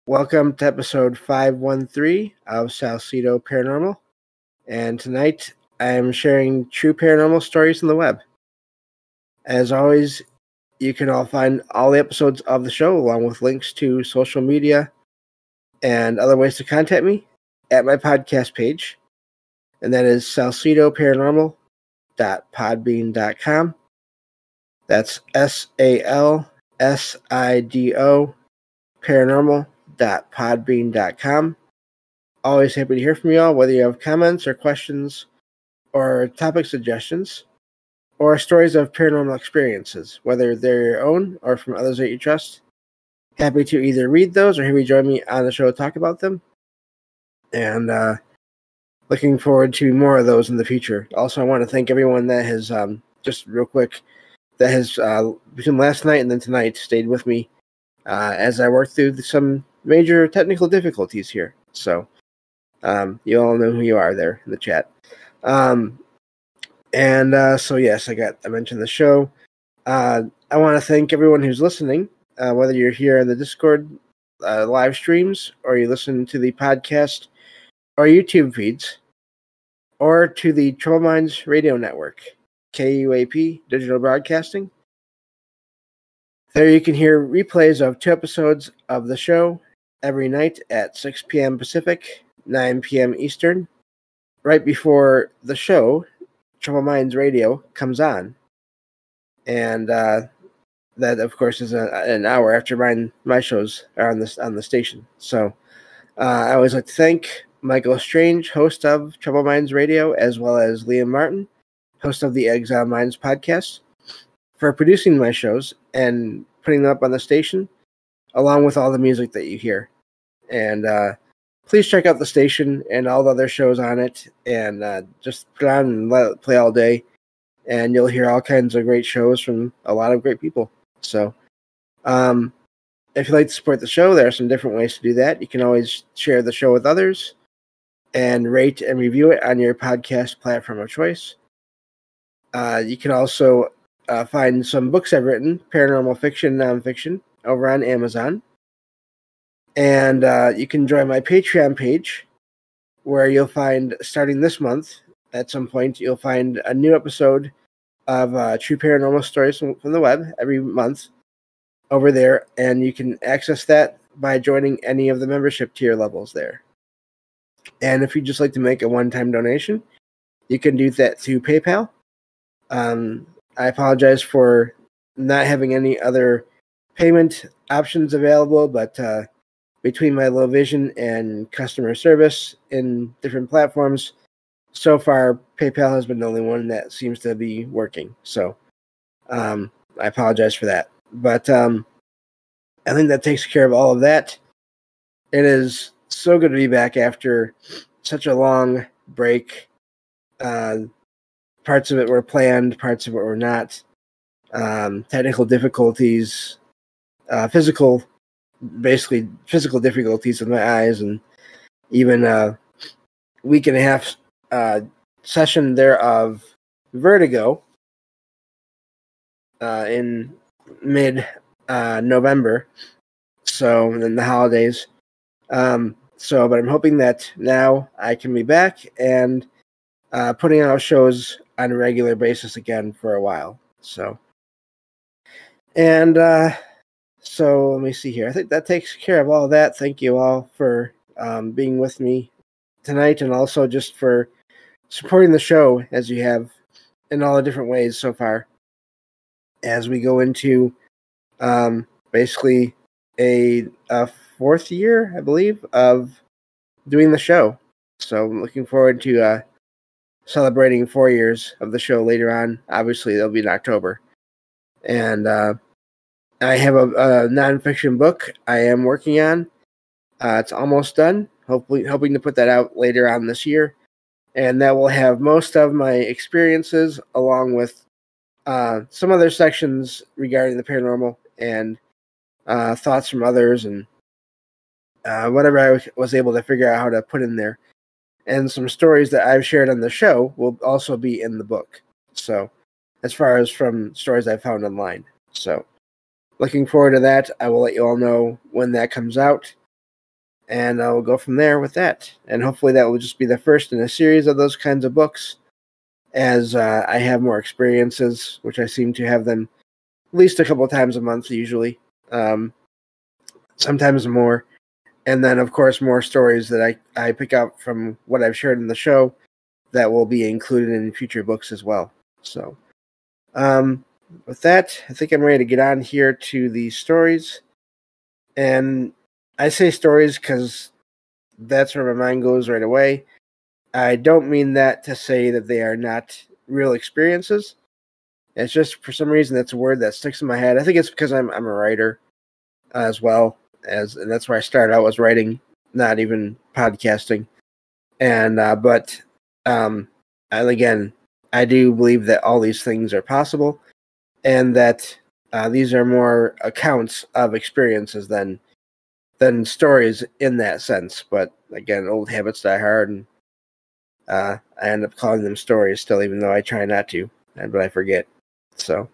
Welcome to episode 513 of Salsidoparanormal. And tonight I am sharing true paranormal stories on the web. As always, you can all find all the episodes of the show along with links to social media and other ways to contact me at my podcast page. And that is salsidoparanormal.podbean.com. That's SALSIDO paranormal.podbean.com. Always happy to hear from you all, whether you have comments or questions or topic suggestions or stories of paranormal experiences, whether they're your own or from others that you trust. Happy to either read those or have you join me on the show to talk about them. And looking forward to more of those in the future. Also, I want to thank everyone that has, just real quick, that has, between last night and then tonight, stayed with me as I work through some major technical difficulties here. So you all know who you are there in the chat. So yes, I mentioned the show. I want to thank everyone who's listening, whether you're here in the Discord live streams or you listen to the podcast or YouTube feeds or to the Trouble Minds Radio Network, KUAP Digital Broadcasting. There you can hear replays of 2 episodes of the show every night at 6 p.m. Pacific, 9 p.m. Eastern, right before the show, Trouble Minds Radio, comes on. And that, of course, is an hour after my shows are on the station. So I always like to thank Michael Strange, host of Trouble Minds Radio, as well as Liam Martin, host of the Exile Minds podcast, for producing my shows and putting them up on the station, along with all the music that you hear. And please check out the station and all the other shows on it, and just put on and let it play all day, and you'll hear all kinds of great shows from a lot of great people. So if you'd like to support the show, there are some different ways to do that. You can always share the show with others and rate and review it on your podcast platform of choice. You can also find some books I've written, paranormal fiction, nonfiction, over on Amazon. And you can join my Patreon page, where you'll find, starting this month, at some point, you'll find a new episode of True Paranormal Stories from the web every month over there. And you can access that by joining any of the membership tier levels there. And if you'd just like to make a one-time donation, you can do that through PayPal. I apologize for not having any other payment options available, but between my low vision and customer service in different platforms, so far PayPal has been the only one that seems to be working. So I apologize for that. But I think that takes care of all of that. It is so good to be back after such a long break. Parts of it were planned, parts of it were not. Technical difficulties, physical difficulties with my eyes, and even a week and a half session there of vertigo in mid-November. So, and then the holidays. But I'm hoping that now I can be back and putting out shows on a regular basis again for a while. So let me see here. I think that takes care of all of that. Thank you all for being with me tonight, and also just for supporting the show as you have in all the different ways so far, as we go into basically a 4th year, I believe, of doing the show. So I'm looking forward to celebrating 4 years of the show later on. Obviously, that'll be in October. And I have a nonfiction book I am working on. It's almost done. Hoping to put that out later on this year. And that will have most of my experiences, along with some other sections regarding the paranormal and thoughts from others, and whatever I was able to figure out how to put in there. And some stories that I've shared on the show will also be in the book. So, as far as from stories I found online. So, looking forward to that. I will let you all know when that comes out. and we'll go from there with that. And hopefully that will just be the first in a series of those kinds of books, as I have more experiences, which I seem to have them at least a couple of times a month usually, sometimes more. And then, of course, more stories that I pick up from what I've shared in the show that will be included in future books as well. So, with that, I think I'm ready to get on here to the stories. And I say stories because that's where my mind goes right away. I don't mean that to say that they are not real experiences. It's just, for some reason, that's a word that sticks in my head. I think it's because I'm a writer as well, and that's where I started out, was writing, not even podcasting. And again, I do believe that all these things are possible, and that these are more accounts of experiences than stories in that sense. But again, old habits die hard, and I end up calling them stories still, even though I try not to, but I forget. So,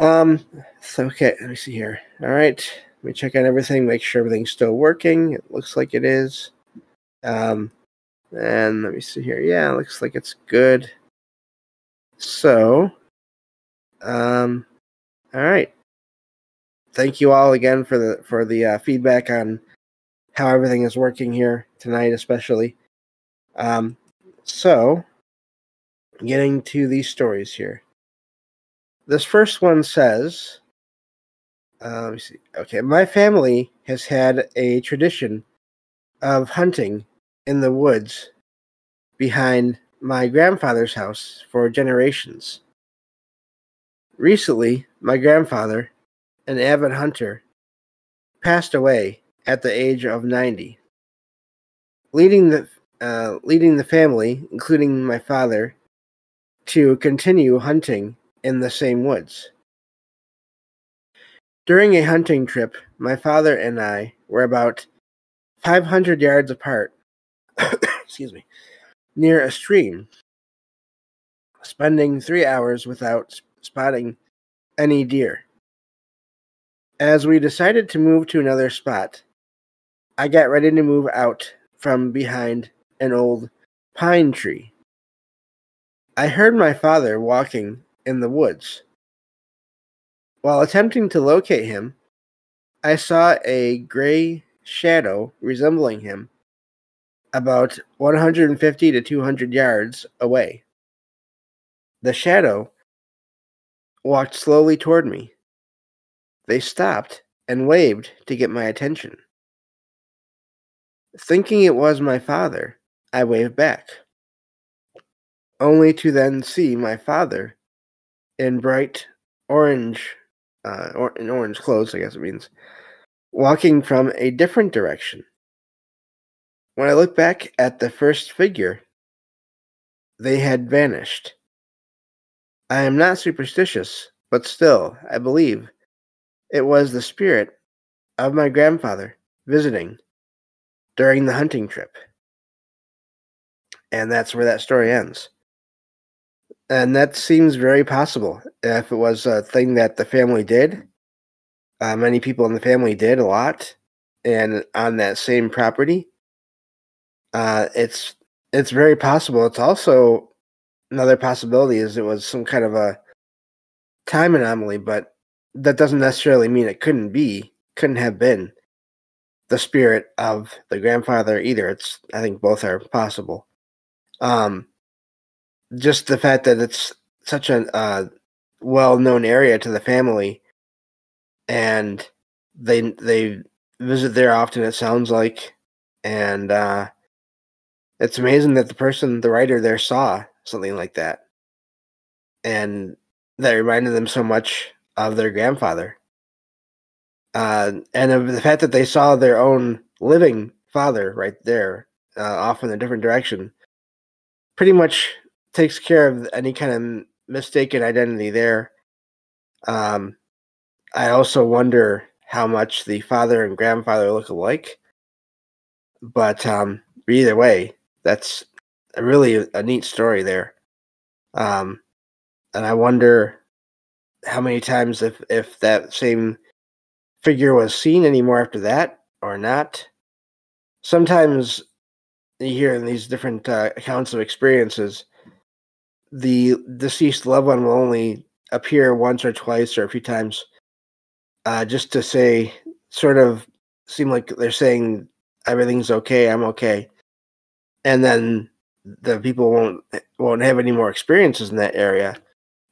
okay, let me see here. All right, let me check on everything, make sure everything's still working. It looks like it is. And let me see here. Yeah, it looks like it's good. So, all right. Thank you all again for the feedback on how everything is working here tonight, especially. So, getting to these stories here. This first one says, let me see. Okay, my family has had a tradition of hunting in the woods behind my grandfather's house for generations. Recently, my grandfather, an avid hunter, passed away at the age of 90, leading the family, including my father, to continue hunting in the same woods. During a hunting trip, my father and I were about 500 yards apart, excuse me, near a stream, spending 3 hours without spotting any deer. As we decided to move to another spot, I got ready to move out from behind an old pine tree. I heard my father walking in the woods. While attempting to locate him, I saw a gray shadow resembling him about 150 to 200 yards away. The shadow walked slowly toward me. They stopped and waved to get my attention. Thinking it was my father, I waved back, only to then see my father in bright orange, in orange clothes, I guess it means, walking from a different direction. When I looked back at the first figure, they had vanished. I am not superstitious, but still, I believe it was the spirit of my grandfather visiting during the hunting trip. And that's where that story ends. And that seems very possible. If it was a thing that the family did, many people in the family did a lot, and on that same property, it's very possible. It's also another possibility is it was some kind of a time anomaly, but that doesn't necessarily mean it couldn't have been the spirit of the grandfather either. I think both are possible. Just the fact that it's such a well-known area to the family, and they visit there often, it sounds like, and it's amazing that the writer there, saw something like that, and that reminded them so much of their grandfather, and of the fact that they saw their own living father right there, off in a different direction, pretty much takes care of any kind of mistaken identity there. I also wonder how much the father and grandfather look alike, but either way, that's really a neat story there. And I wonder how many times, if that same figure was seen anymore after that, or not. Sometimes you hear in these different accounts of experiences, the deceased loved one will only appear once or twice or a few times, just to say, sort of seem like they're saying everything's okay, I'm okay, and then the people won't have any more experiences in that area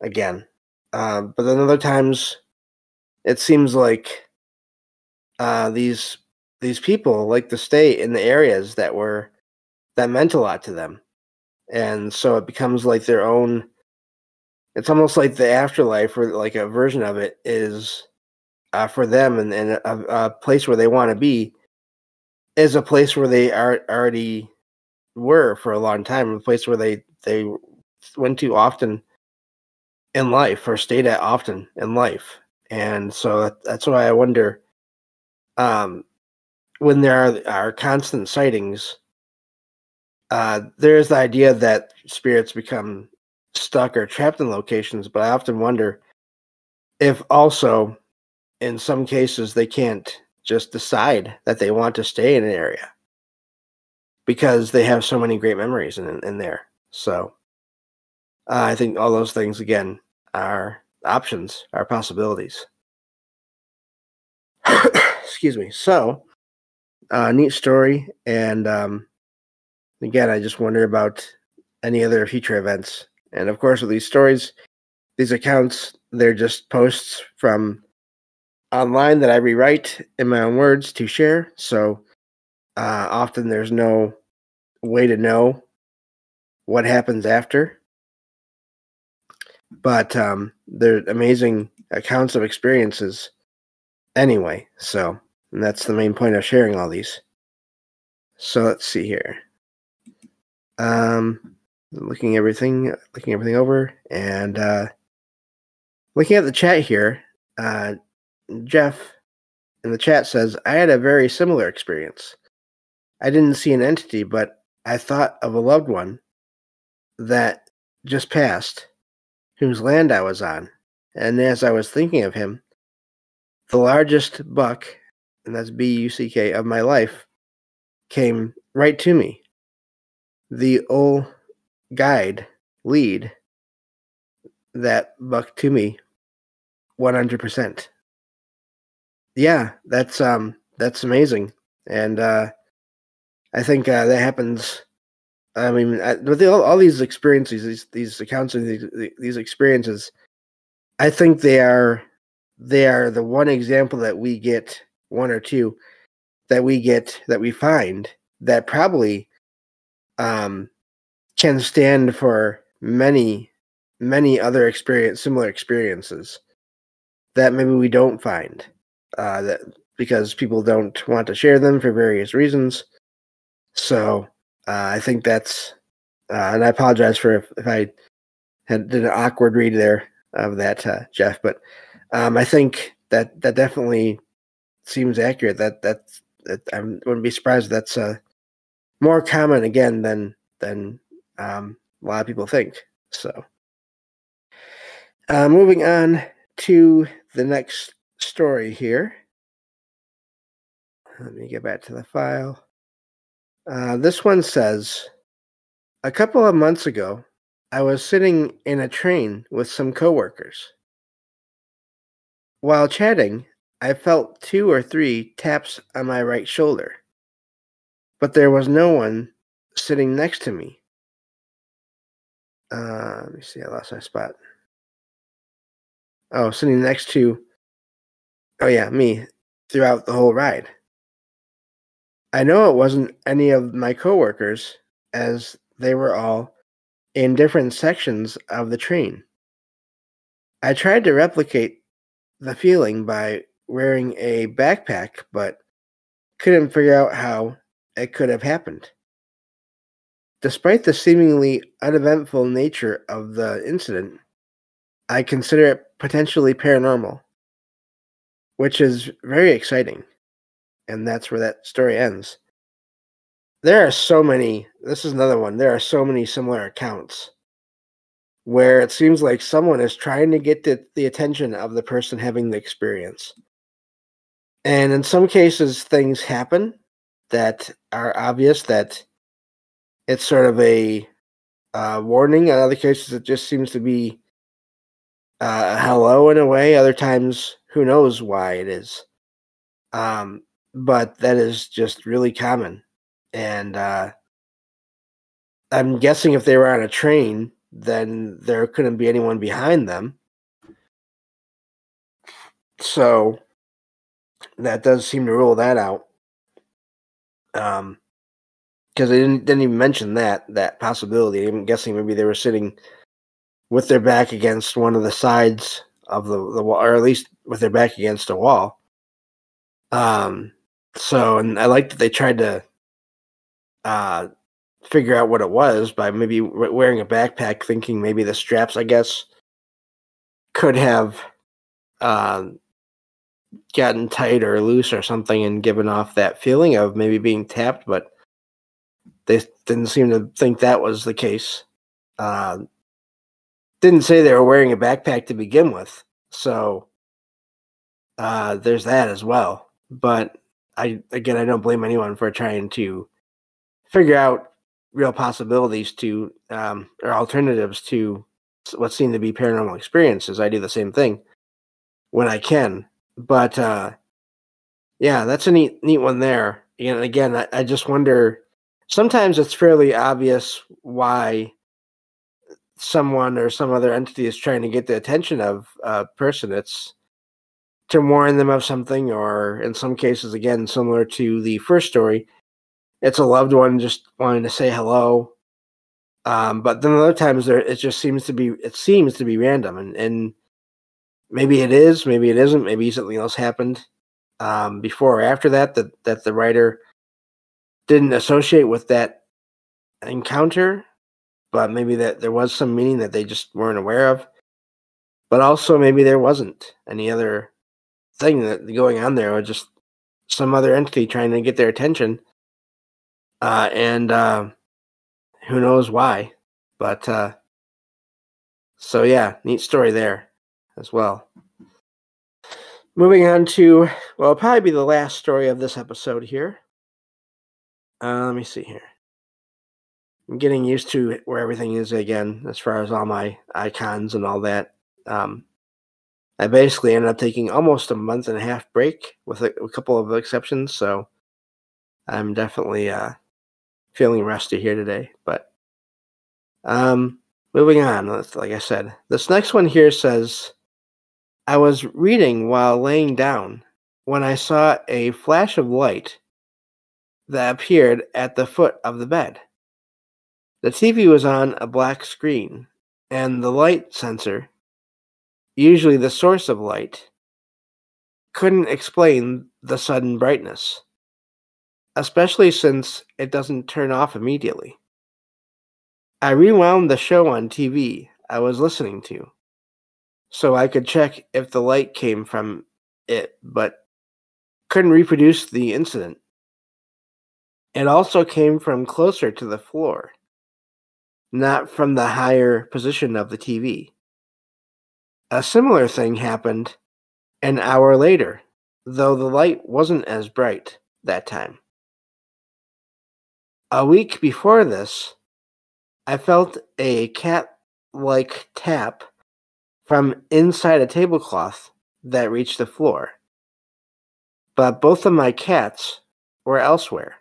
again. But then other times, it seems like these people like to stay in the areas that meant a lot to them, and so it becomes like their own. It's almost like the afterlife, or like a version of it, is for them, and a place where they want to be is a place where they already were for a long time, a place where they went to often in life or stayed at often in life. And so that's why I wonder, um, when there are constant sightings, there is the idea that spirits become stuck or trapped in locations, but I often wonder if also in some cases they can't just decide that they want to stay in an area because they have so many great memories in there. So I think all those things, again, are options, are possibilities. Excuse me. So, neat story. And again, I just wonder about any other future events. And of course, with these stories, these accounts, they're just posts from online that I rewrite in my own words to share. So often there's no way to know what happens after. But they're amazing accounts of experiences anyway. So, and that's the main point of sharing all these. So let's see here. Looking everything over, and looking at the chat here. Jeff in the chat says, I had a very similar experience. I didn't see an entity, but I thought of a loved one that just passed, whose land I was on. And as I was thinking of him, the largest buck, and that's B-U-C-K, of my life, came right to me. The old guide lead that buck to me 100%. Yeah, that's amazing. And I think that happens. I mean, with all these experiences, these accounts of these experiences, I think they are the one example that we get, one or two that we find that probably can stand for many other similar experiences that maybe we don't find, that because people don't want to share them for various reasons. So I think that's, and I apologize for if I did an awkward read there of that, Jeff, but I think that definitely seems accurate. That I wouldn't be surprised if that's more common again than a lot of people think. So moving on to the next story here. Let me get back to the file. This one says, a couple of months ago, I was sitting in a train with some coworkers. While chatting, I felt 2 or 3 taps on my right shoulder, but there was no one sitting next to me. Let me see, I lost my spot. Oh, sitting next to, oh yeah, me, throughout the whole ride. I know it wasn't any of my coworkers, as they were all in different sections of the train. I tried to replicate the feeling by wearing a backpack, but couldn't figure out how it could have happened. Despite the seemingly uneventful nature of the incident, I consider it potentially paranormal, which is very exciting. And that's where that story ends. There are so many, this is another one, there are so many similar accounts where it seems like someone is trying to get the attention of the person having the experience. And in some cases, things happen that are obvious, that it's sort of a warning. In other cases, it just seems to be hello in a way. Other times, who knows why it is. But that is just really common. And I'm guessing if they were on a train, then there couldn't be anyone behind them. So that does seem to rule that out. Because they didn't even mention that possibility. I'm guessing maybe they were sitting with their back against one of the sides of the wall, or at least with their back against a wall. So, and I like that they tried to figure out what it was by maybe wearing a backpack, thinking maybe the straps, I guess, could have gotten tight or loose or something and given off that feeling of maybe being tapped, but they didn't seem to think that was the case. Didn't say they were wearing a backpack to begin with, so there's that as well. But I don't blame anyone for trying to figure out real possibilities to or alternatives to what seem to be paranormal experiences. I do the same thing when I can. But yeah, that's a neat one there. And again, I just wonder. Sometimes it's fairly obvious why someone or some other entity is trying to get the attention of a person. It's to warn them of something, or in some cases, again, similar to the first story, it's a loved one just wanting to say hello. But then other times it just seems to be random, and maybe it is, maybe it isn't, maybe something else happened before or after that the writer didn't associate with that encounter, but maybe that there was some meaning that they just weren't aware of. But also maybe there wasn't any other thing that going on there, or just some other entity trying to get their attention, and who knows why. But so yeah, neat story there as well. Moving on to, well, it'll probably be the last story of this episode here. Let me see here. I'm getting used to where everything is again, as far as all my icons and all that. I basically ended up taking almost a month and a half break with a couple of exceptions, so I'm definitely feeling rusty here today. But moving on, like I said, this next one here says, I was reading while laying down when I saw a flash of light that appeared at the foot of the bed. The TV was on a black screen, and the light sensor, usually the source of light, couldn't explain the sudden brightness, especially since it doesn't turn off immediately. I rewound the show on TV I was listening to, so I could check if the light came from it, but couldn't reproduce the incident. It also came from closer to the floor, not from the higher position of the TV. A similar thing happened an hour later, though the light wasn't as bright that time. A week before this, I felt a cat-like tap from inside a tablecloth that reached the floor. But both of my cats were elsewhere.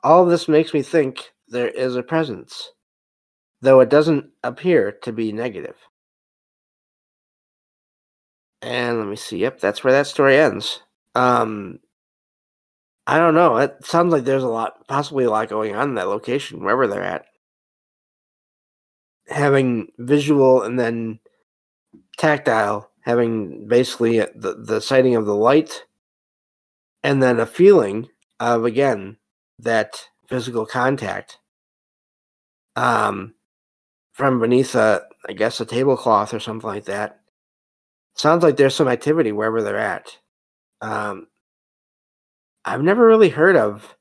All of this makes me think there is a presence, though it doesn't appear to be negative. And let me see. Yep, that's where that story ends. I don't know. It sounds like there's possibly a lot going on in that location, wherever they're at. Having visual and then tactile, having basically the sighting of the light, and then a feeling of, again, that physical contact from beneath I guess a tablecloth or something like that. Sounds like there's some activity wherever they're at. I've never really heard of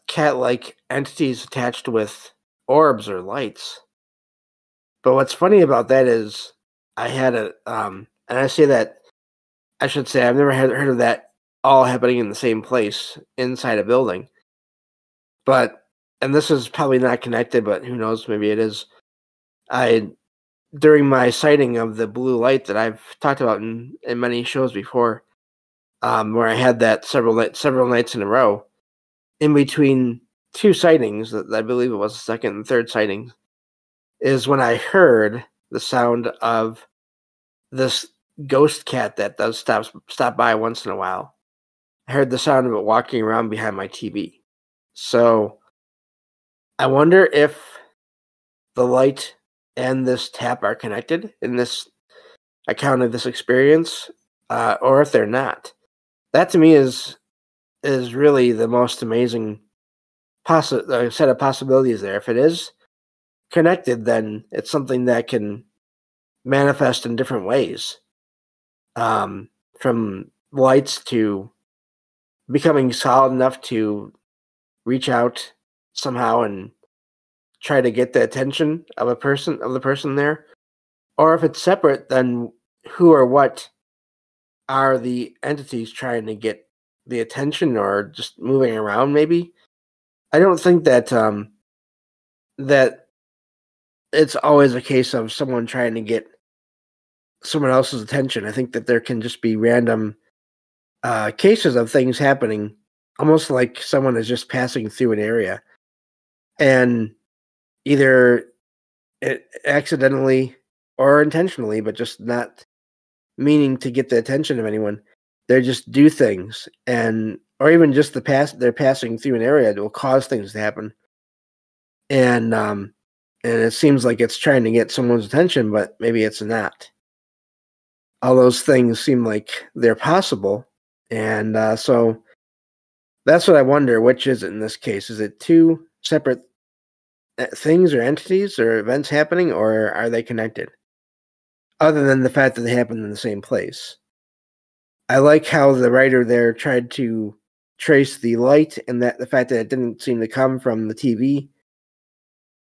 cat-like entities attached with orbs or lights. But what's funny about that is I had and I say that I should say I've never heard of that all happening in the same place inside a building. But, and this is probably not connected, but who knows, maybe it is. During my sighting of the blue light that I've talked about in many shows before, where I had that several nights in a row, in between two sightings, that I believe it was the second and third sighting, is when I heard the sound of this ghost cat that does stop by once in a while. I heard the sound of it walking around behind my TV. So I wonder if the light and this tap are connected in this account of this experience, or if they're not. That to me is really the most amazing set of possibilities there. If it is connected, then it's something that can manifest in different ways, from lights to becoming solid enough to reach out somehow and try to get the attention of the person there. Or if it's separate, then who or what are the entities trying to get the attention, or just moving around maybe? I don't think that that it's always a case of someone trying to get someone else's attention. I think that there can just be random cases of things happening, almost like someone is just passing through an area, and either it accidentally or intentionally, but just not meaning to get the attention of anyone, they just do things, or even just they're passing through an area that will cause things to happen, and it seems like it's trying to get someone's attention, but maybe it's not. All those things seem like they're possible, and so that's what I wonder. Which is it in this case? Is it two separate things or entities or events happening, or are they connected? Other than the fact that they happen in the same place. I like how the writer there tried to trace the light, and that the fact that it didn't seem to come from the TV.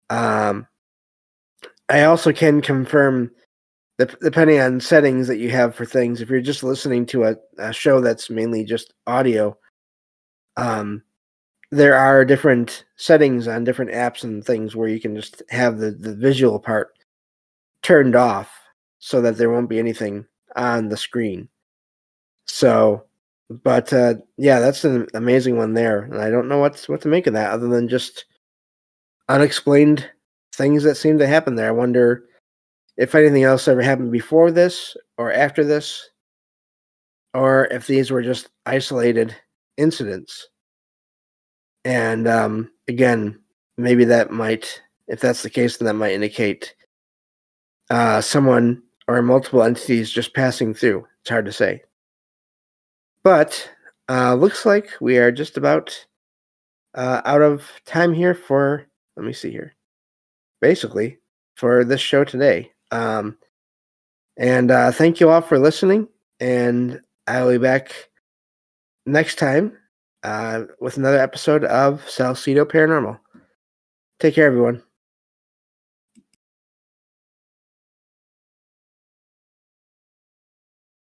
I also can confirm that depending on settings that you have for things, if you're just listening to a show that's mainly just audio, there are different settings on different apps and things where you can just have the visual part turned off so that there won't be anything on the screen. So, but yeah, that's an amazing one there, and I don't know what to make of that other than just unexplained things that seem to happen there. I wonder if anything else ever happened before this or after this, or if these were just isolated incidents. And again, maybe that might, if that's the case, then that might indicate someone or multiple entities just passing through. It's hard to say. But looks like we are just about out of time here for, let me see here, basically for this show today. And thank you all for listening, and I'll be back next time with another episode of Salsidoparanormal. Take care, everyone.